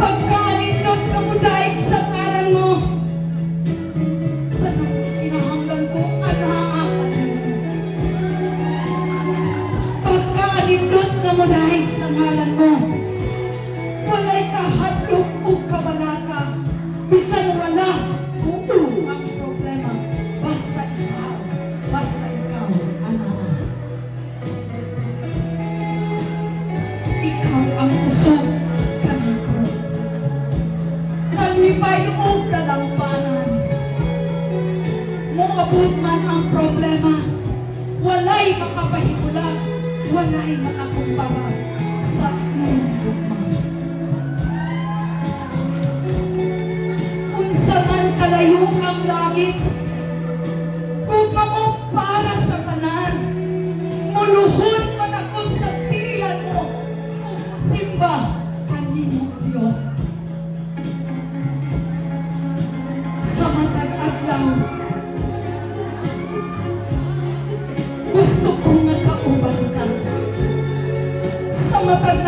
Pagkanindot na mo dahil sa ngalan mo. Tanong kinahanglan ko, anaakan mo. Pagkanindot na mo dahil sa ngalan mo. Walay kahadlok o kabalaka. Bisan wala kung ang problema. Basta ikaw, anaa. Ikaw ang usog kanako. Kalipay o dalampanan. Moabot man ang problema. Walay makapahimula. Walay makakumpara sa iyong lukman. Unsa man kalayo ang langit, kung mo para sa tanan, muluhod man ako sa tiyan mo, simba kanimo Diyos. Sa matag adlaw, gusto kong nagkauban ka. Sa matag